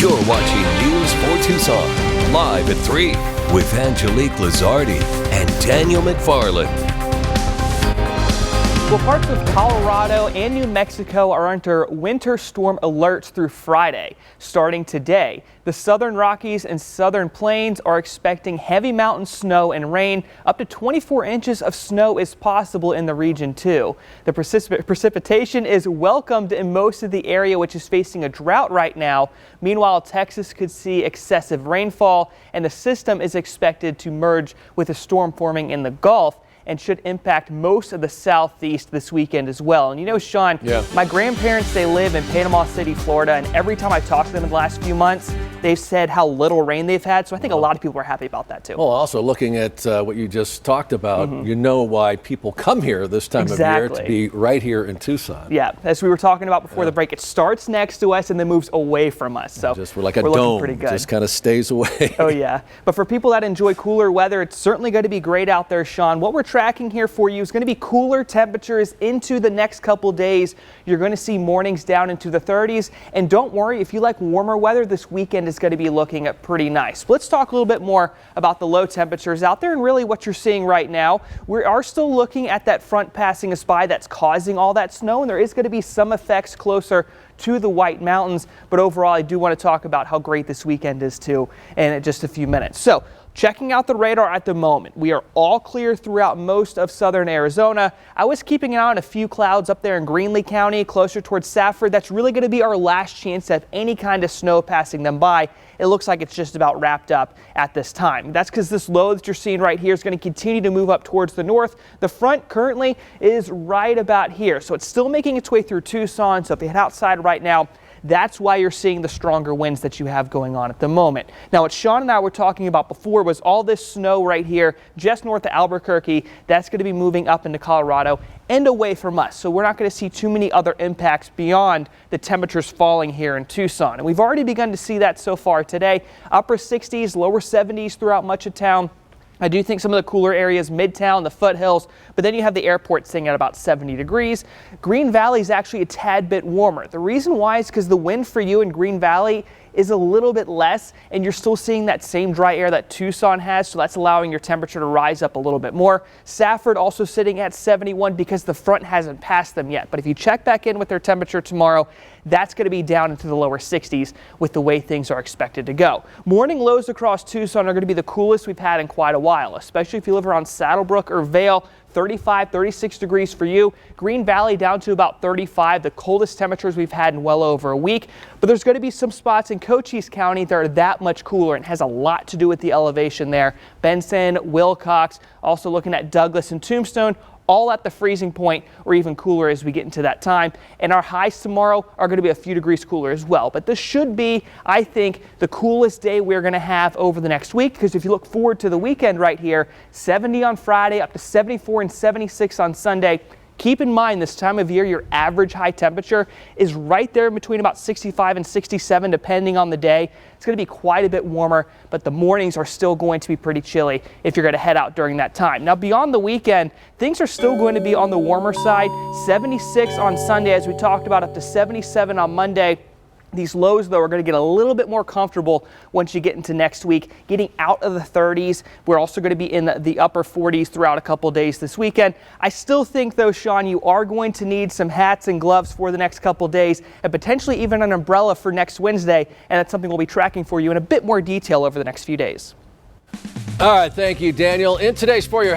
You're watching News 4 Tucson, live at 3 with Angelique Lazardi and Daniel McFarland. Well, parts of Colorado and New Mexico are under winter storm alerts through Friday. Starting today, the southern Rockies and southern plains are expecting heavy mountain snow and rain. Up to 24 inches of snow is possible in the region, too. The precipitation is welcomed in most of the area, which is facing a drought right now. Meanwhile, Texas could see excessive rainfall, and the system is expected to merge with a storm forming in the Gulf and should impact most of the southeast this weekend as well. And you know, Sean, my grandparents, they live in Panama City, Florida, and every time I talked to them in the last few months, they've said how little rain they've had. So I think a lot of people are happy about that too. Well, also looking at what you just talked about, you know why people come here this time of year to be right here in Tucson. Yeah, as we were talking about before the break, it starts next to us and then moves away from us. So we're like a dome, pretty good. Just kind of stays away. Oh yeah, but for people that enjoy cooler weather, it's certainly going to be great out there, Sean. What we're tracking here for you is going to be cooler temperatures into the next couple days. You're going to see mornings down into the 30s, and don't worry, if you like warmer weather, this weekend is going to be looking at pretty nice. Let's talk a little bit more about the low temperatures out there and really what you're seeing right now. We are still looking at that front passing us by that's causing all that snow, and there is going to be some effects closer to the White Mountains, but overall I do want to talk about how great this weekend is too in just a few minutes. So checking out the radar at the moment, we are all clear throughout most of southern Arizona. I was keeping an eye on a few clouds up there in Greenlee County, closer towards Safford. That's really going to be our last chance to have any kind of snow passing them by. It looks like it's just about wrapped up at this time. That's because this low that you're seeing right here is going to continue to move up towards the north. The front currently is right about here, so it's still making its way through Tucson. So if you head outside right now, that's why you're seeing the stronger winds that you have going on at the moment. Now, what Sean and I were talking about before was all this snow right here just north of Albuquerque. That's going to be moving up into Colorado and away from us. So we're not going to see too many other impacts beyond the temperatures falling here in Tucson. And we've already begun to see that so far today. Upper 60s, lower 70s throughout much of town. I do think some of the cooler areas, Midtown, the foothills, but then you have the airport sitting at about 70 degrees. Green Valley is actually a tad bit warmer. The reason why is because the wind for you in Green Valley is a little bit less, and you're still seeing that same dry air that Tucson has, so that's allowing your temperature to rise up a little bit more. Safford also sitting at 71 because the front hasn't passed them yet, but if you check back in with their temperature tomorrow, that's going to be down into the lower 60s with the way things are expected to go. Morning lows across Tucson are going to be the coolest we've had in quite a while, especially if you live around Saddlebrook or Vail. 35, 36 degrees for you. Green Valley down to about 35, the coldest temperatures we've had in well over a week. But there's going to be some spots in Cochise County that are that much cooler, and it has a lot to do with the elevation there. Benson, Wilcox, also looking at Douglas and Tombstone, all at the freezing point or even cooler as we get into that time. And our highs tomorrow are going to be a few degrees cooler as well. But this should be, I think, the coolest day we're going to have over the next week, because if you look forward to the weekend right here, 70 on Friday, up to 74 and 76 on Sunday. Keep in mind this time of year, your average high temperature is right there between about 65 and 67, depending on the day. It's going to be quite a bit warmer, but the mornings are still going to be pretty chilly if you're going to head out during that time. Now, beyond the weekend, things are still going to be on the warmer side. 76 on Sunday, as we talked about, up to 77 on Monday. These lows, though, are going to get a little bit more comfortable once you get into next week, getting out of the 30s. We're also going to be in the upper 40s throughout a couple days this weekend. I still think, though, Sean, you are going to need some hats and gloves for the next couple days, and potentially even an umbrella for next Wednesday. And that's something we'll be tracking for you in a bit more detail over the next few days. All right, thank you, Daniel. In today's For Your Health.